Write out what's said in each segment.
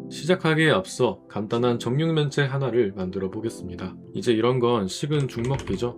시작하기에 앞서 간단한 정육면체 하나를 만들어 보겠습니다. 이제 이런 건 식은 죽 먹기죠.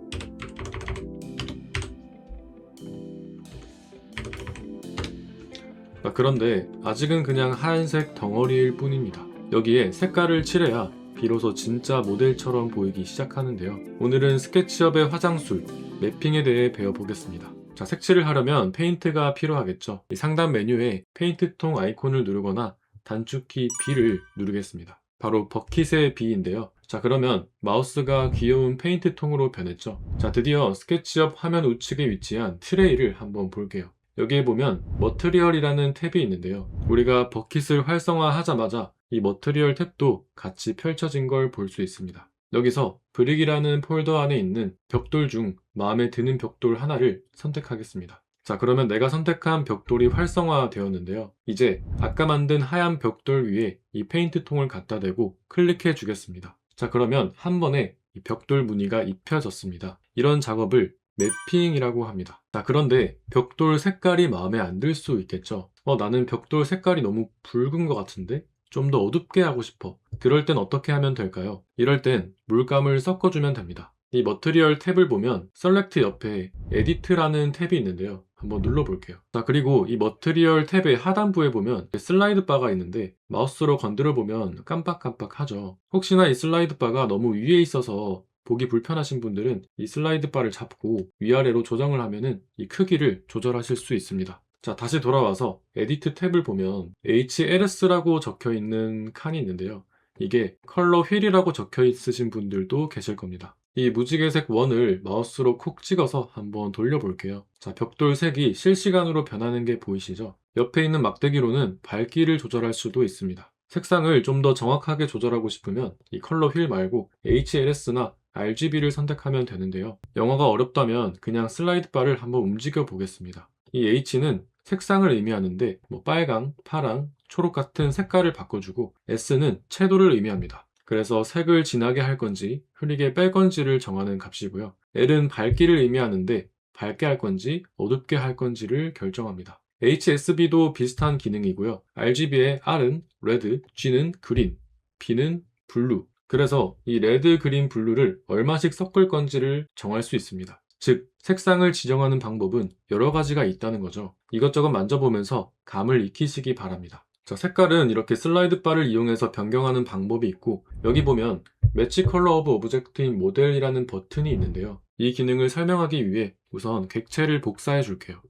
그런데 아직은 그냥 하얀색 덩어리일 뿐입니다. 여기에 색깔을 칠해야 비로소 진짜 모델처럼 보이기 시작하는데요. 오늘은 스케치업의 화장술, 매핑에 대해 배워보겠습니다. 자, 색칠을 하려면 페인트가 필요하겠죠. 이 상단 메뉴에 페인트통 아이콘을 누르거나 단축키 B를 누르겠습니다. 바로 버킷의 B인데요. 자, 그러면 마우스가 귀여운 페인트통으로 변했죠. 자, 드디어 스케치업 화면 우측에 위치한 트레이를 한번 볼게요. 여기에 보면 머트리얼이라는 탭이 있는데요. 우리가 버킷을 활성화하자마자 이 머트리얼 탭도 같이 펼쳐진 걸 볼 수 있습니다. 여기서 브릭이라는 폴더 안에 있는 벽돌 중 마음에 드는 벽돌 하나를 선택하겠습니다. 자, 그러면 내가 선택한 벽돌이 활성화되었는데요. 이제 아까 만든 하얀 벽돌 위에 이 페인트 통을 갖다 대고 클릭해 주겠습니다. 자, 그러면 한 번에 이 벽돌 무늬가 입혀졌습니다. 이런 작업을 매핑이라고 합니다. 자, 그런데 벽돌 색깔이 마음에 안 들 수 있겠죠. 나는 벽돌 색깔이 너무 붉은 것 같은데? 좀 더 어둡게 하고 싶어. 그럴 땐 어떻게 하면 될까요? 이럴 땐 물감을 섞어주면 됩니다. 이 머트리얼 탭을 보면 셀렉트 옆에 에디트라는 탭이 있는데요. 한번 눌러볼게요. 자, 그리고 이 머트리얼 탭의 하단부에 보면 슬라이드 바가 있는데 마우스로 건드려 보면 깜빡깜빡하죠. 혹시나 이 슬라이드 바가 너무 위에 있어서 보기 불편하신 분들은 이 슬라이드 바를 잡고 위아래로 조정을 하면은 이 크기를 조절하실 수 있습니다. 자, 다시 돌아와서 에디트 탭을 보면 HLS라고 적혀 있는 칸이 있는데요. 이게 컬러 휠이라고 적혀 있으신 분들도 계실 겁니다. 이 무지개색 원을 마우스로 콕 찍어서 한번 돌려볼게요. 자, 벽돌 색이 실시간으로 변하는 게 보이시죠? 옆에 있는 막대기로는 밝기를 조절할 수도 있습니다. 색상을 좀 더 정확하게 조절하고 싶으면 이 컬러 휠 말고 HLS나 RGB를 선택하면 되는데요. 영어가 어렵다면 그냥 슬라이드 바를 한번 움직여 보겠습니다. 이 H는 색상을 의미하는데 빨강, 파랑, 초록 같은 색깔을 바꿔주고 S는 채도를 의미합니다. 그래서 색을 진하게 할 건지 흐리게 뺄 건지를 정하는 값이고요. L은 밝기를 의미하는데 밝게 할 건지 어둡게 할 건지를 결정합니다. HSB도 비슷한 기능이고요. RGB의 R은 레드, G는 그린, B는 블루. 그래서 이 레드, 그린, 블루를 얼마씩 섞을 건지를 정할 수 있습니다. 즉, 색상을 지정하는 방법은 여러 가지가 있다는 거죠. 이것저것 만져보면서 감을 익히시기 바랍니다. 자, 색깔은 이렇게 슬라이드 바를 이용해서 변경하는 방법이 있고, 여기 보면 매치 컬러 오브 오브젝트인 모델이라는 버튼이 있는데요. 이 기능을 설명하기 위해 우선 객체를 복사해 줄게요.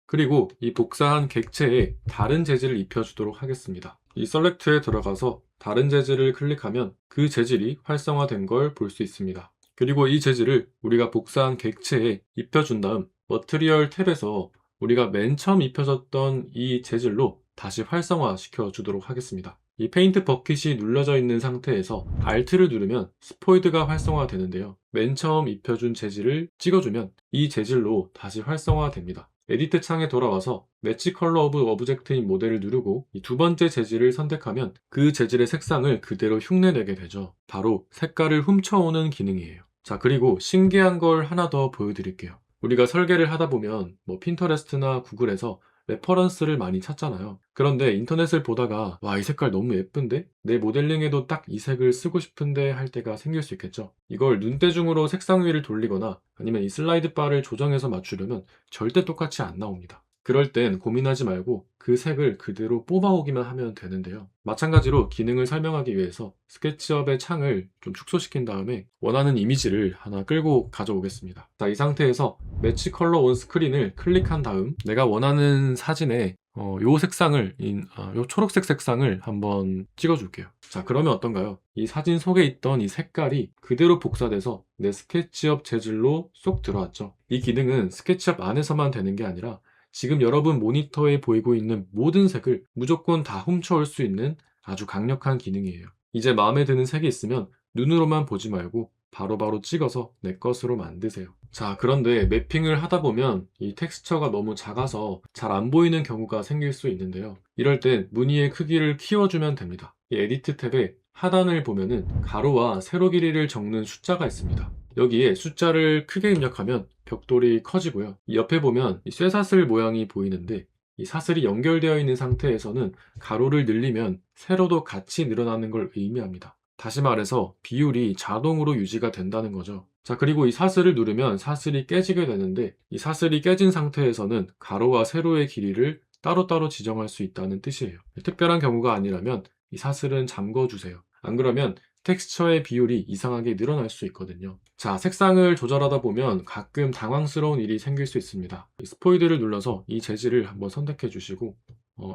그리고 이 복사한 객체에 다른 재질을 입혀주도록 하겠습니다. 이 셀렉트에 들어가서 다른 재질을 클릭하면 그 재질이 활성화된 걸 볼 수 있습니다. 그리고 이 재질을 우리가 복사한 객체에 입혀준 다음 머트리얼 탭에서 우리가 맨 처음 입혀줬던 이 재질로 다시 활성화 시켜 주도록 하겠습니다. 이 페인트 버킷이 눌러져 있는 상태에서 Alt를 누르면 스포이드가 활성화되는데요. 맨 처음 입혀준 재질을 찍어주면 이 재질로 다시 활성화됩니다. 에디트 창에 돌아와서 매치 컬러 오브 오브젝트인 모델을 누르고 이 두 번째 재질을 선택하면 그 재질의 색상을 그대로 흉내내게 되죠. 바로 색깔을 훔쳐오는 기능이에요. 자, 그리고 신기한 걸 하나 더 보여드릴게요. 우리가 설계를 하다 보면 핀터레스트나 구글에서 레퍼런스를 많이 찾잖아요. 그런데 인터넷을 보다가 와, 이 색깔 너무 예쁜데? 내 모델링에도 딱 이 색을 쓰고 싶은데 할 때가 생길 수 있겠죠. 이걸 눈대중으로 색상 위를 돌리거나 아니면 이 슬라이드 바를 조정해서 맞추려면 절대 똑같이 안 나옵니다. 그럴 땐 고민하지 말고 그 색을 그대로 뽑아오기만 하면 되는데요. 마찬가지로 기능을 설명하기 위해서 스케치업의 창을 좀 축소시킨 다음에 원하는 이미지를 하나 끌고 가져오겠습니다. 자, 이 상태에서 매치 컬러 온 스크린을 클릭한 다음 내가 원하는 사진에 요 색상을, 요 초록색 색상을 한번 찍어줄게요. 자, 그러면 어떤가요? 이 사진 속에 있던 이 색깔이 그대로 복사돼서 내 스케치업 재질로 쏙 들어왔죠. 이 기능은 스케치업 안에서만 되는 게 아니라 지금 여러분 모니터에 보이고 있는 모든 색을 무조건 다 훔쳐올 수 있는 아주 강력한 기능이에요. 이제 마음에 드는 색이 있으면 눈으로만 보지 말고 바로바로 찍어서 내 것으로 만드세요. 자, 그런데 매핑을 하다 보면 이 텍스처가 너무 작아서 잘 안 보이는 경우가 생길 수 있는데요. 이럴 땐 무늬의 크기를 키워주면 됩니다. 이 에디트 탭에 하단을 보면은 가로와 세로 길이를 적는 숫자가 있습니다. 여기에 숫자를 크게 입력하면 벽돌이 커지고요. 이 옆에 보면 이 쇠사슬 모양이 보이는데 이 사슬이 연결되어 있는 상태에서는 가로를 늘리면 세로도 같이 늘어나는 걸 의미합니다. 다시 말해서 비율이 자동으로 유지가 된다는 거죠. 자, 그리고 이 사슬을 누르면 사슬이 깨지게 되는데, 이 사슬이 깨진 상태에서는 가로와 세로의 길이를 따로따로 지정할 수 있다는 뜻이에요. 특별한 경우가 아니라면 이 사슬은 잠궈주세요. 안 그러면 텍스처의 비율이 이상하게 늘어날 수 있거든요. 자, 색상을 조절하다 보면 가끔 당황스러운 일이 생길 수 있습니다. 스포이드를 눌러서 이 재질을 한번 선택해 주시고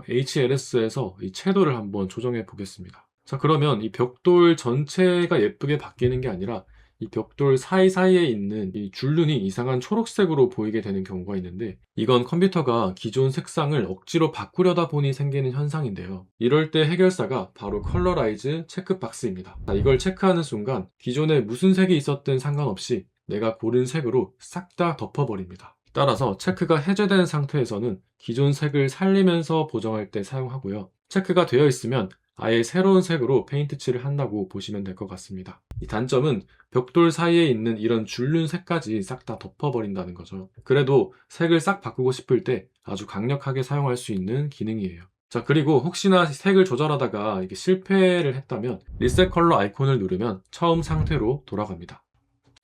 HLS에서 이 채도를 한번 조정해 보겠습니다. 자, 그러면 이 벽돌 전체가 예쁘게 바뀌는 게 아니라 이 벽돌 사이사이에 있는 이 줄눈이 이상한 초록색으로 보이게 되는 경우가 있는데, 이건 컴퓨터가 기존 색상을 억지로 바꾸려다 보니 생기는 현상인데요. 이럴 때 해결사가 바로 컬러라이즈 체크박스입니다. 자, 이걸 체크하는 순간 기존에 무슨 색이 있었든 상관없이 내가 고른 색으로 싹 다 덮어버립니다. 따라서 체크가 해제된 상태에서는 기존 색을 살리면서 보정할 때 사용하고요. 체크가 되어 있으면 아예 새로운 색으로 페인트 칠을 한다고 보시면 될 것 같습니다. 이 단점은 벽돌 사이에 있는 이런 줄눈 색까지 싹 다 덮어버린다는 거죠. 그래도 색을 싹 바꾸고 싶을 때 아주 강력하게 사용할 수 있는 기능이에요. 자, 그리고 혹시나 색을 조절하다가 이게 실패를 했다면 리셋 컬러 아이콘을 누르면 처음 상태로 돌아갑니다.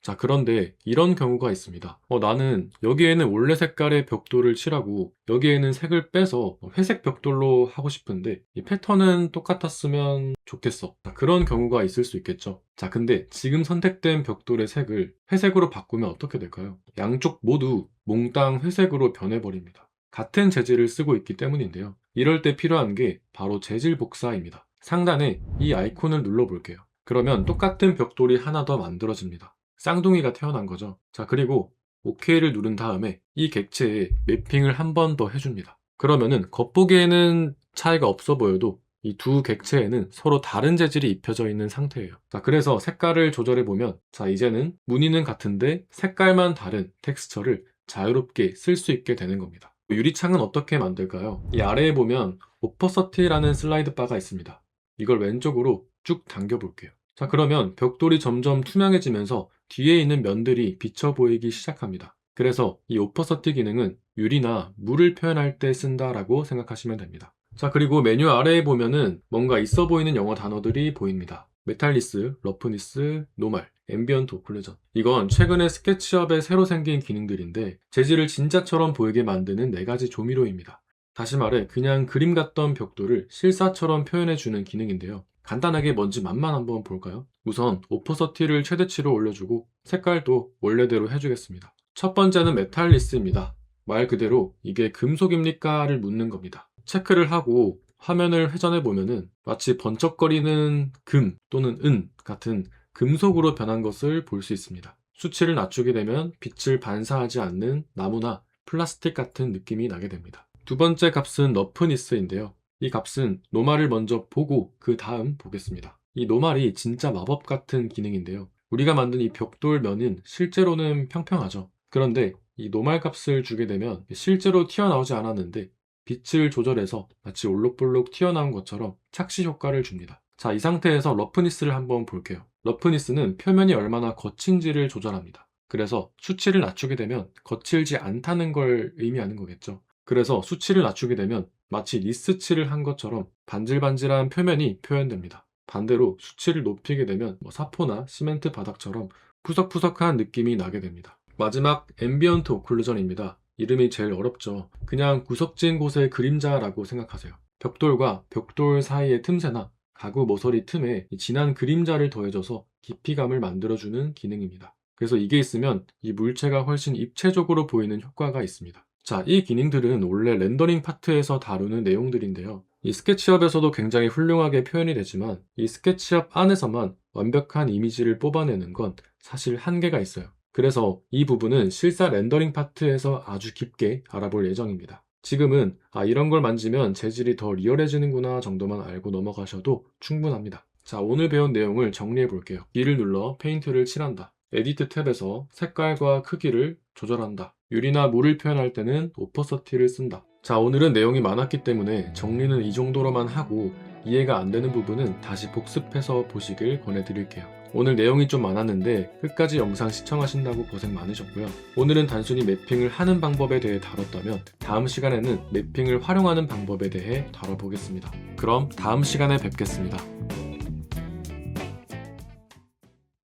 자, 그런데 이런 경우가 있습니다. 나는 여기에는 원래 색깔의 벽돌을 칠하고 여기에는 색을 빼서 회색 벽돌로 하고 싶은데 이 패턴은 똑같았으면 좋겠어. 자, 그런 경우가 있을 수 있겠죠. 자, 근데 지금 선택된 벽돌의 색을 회색으로 바꾸면 어떻게 될까요? 양쪽 모두 몽땅 회색으로 변해버립니다. 같은 재질을 쓰고 있기 때문인데요. 이럴 때 필요한 게 바로 재질 복사입니다. 상단에 이 아이콘을 눌러볼게요. 그러면 똑같은 벽돌이 하나 더 만들어집니다. 쌍둥이가 태어난 거죠. 자, 그리고 OK를 누른 다음에 이 객체에 매핑을 한 번 더 해줍니다. 그러면은 겉보기에는 차이가 없어 보여도 이 두 객체에는 서로 다른 재질이 입혀져 있는 상태예요. 자, 그래서 색깔을 조절해 보면, 자, 이제는 무늬는 같은데 색깔만 다른 텍스처를 자유롭게 쓸 수 있게 되는 겁니다. 유리창은 어떻게 만들까요? 이 아래에 보면 오퍼서티라는 슬라이드 바가 있습니다. 이걸 왼쪽으로 쭉 당겨 볼게요. 자, 그러면 벽돌이 점점 투명해지면서 뒤에 있는 면들이 비쳐 보이기 시작합니다. 그래서 이 오퍼서티 기능은 유리나 물을 표현할 때 쓴다라고 생각하시면 됩니다. 자, 그리고 메뉴 아래에 보면은 뭔가 있어 보이는 영어 단어들이 보입니다. 메탈리스, 러프니스, 노말, 앰비언트 오클루전. 이건 최근에 스케치업에 새로 생긴 기능들인데 재질을 진짜처럼 보이게 만드는 4가지 조미료입니다. 다시 말해 그냥 그림 같던 벽돌을 실사처럼 표현해주는 기능인데요. 간단하게 뭔지 맛만 한번 볼까요? 우선 오퍼서티를 최대치로 올려주고 색깔도 원래대로 해주겠습니다. 첫 번째는 메탈리스입니다. 말 그대로 이게 금속입니까를 묻는 겁니다. 체크를 하고 화면을 회전해 보면은 마치 번쩍거리는 금 또는 은 같은 금속으로 변한 것을 볼 수 있습니다. 수치를 낮추게 되면 빛을 반사하지 않는 나무나 플라스틱 같은 느낌이 나게 됩니다. 두 번째 값은 러프니스인데요. 이 값은 노말을 먼저 보고 그 다음 보겠습니다. 이 노말이 진짜 마법 같은 기능인데요. 우리가 만든 이 벽돌 면은 실제로는 평평하죠. 그런데 이 노말 값을 주게 되면 실제로 튀어나오지 않았는데 빛을 조절해서 마치 올록볼록 튀어나온 것처럼 착시 효과를 줍니다. 자, 이 상태에서 러프니스를 한번 볼게요. 러프니스는 표면이 얼마나 거친지를 조절합니다. 그래서 수치를 낮추게 되면 거칠지 않다는 걸 의미하는 거겠죠. 그래서 수치를 낮추게 되면 마치 리스칠을 한 것처럼 반질반질한 표면이 표현됩니다. 반대로 수치를 높이게 되면 사포나 시멘트 바닥처럼 푸석푸석한 느낌이 나게 됩니다. 마지막 앰비언트 오클루전입니다. 이름이 제일 어렵죠. 그냥 구석진 곳의 그림자라고 생각하세요. 벽돌과 벽돌 사이의 틈새나 가구 모서리 틈에 진한 그림자를 더해줘서 깊이감을 만들어주는 기능입니다. 그래서 이게 있으면 이 물체가 훨씬 입체적으로 보이는 효과가 있습니다. 자, 이 기능들은 원래 렌더링 파트에서 다루는 내용들인데요. 이 스케치업에서도 굉장히 훌륭하게 표현이 되지만 이 스케치업 안에서만 완벽한 이미지를 뽑아내는 건 사실 한계가 있어요. 그래서 이 부분은 실사 렌더링 파트에서 아주 깊게 알아볼 예정입니다. 지금은 이런 걸 만지면 재질이 더 리얼해지는구나 정도만 알고 넘어가셔도 충분합니다. 자, 오늘 배운 내용을 정리해 볼게요. B를 눌러 페인트를 칠한다. 에디트 탭에서 색깔과 크기를 조절한다. 유리나 물을 표현할 때는 오퍼서티를 쓴다. 자, 오늘은 내용이 많았기 때문에 정리는 이 정도로만 하고 이해가 안 되는 부분은 다시 복습해서 보시길 권해드릴게요. 오늘 내용이 좀 많았는데 끝까지 영상 시청하신다고 고생 많으셨고요. 오늘은 단순히 매핑을 하는 방법에 대해 다뤘다면 다음 시간에는 매핑을 활용하는 방법에 대해 다뤄보겠습니다. 그럼 다음 시간에 뵙겠습니다.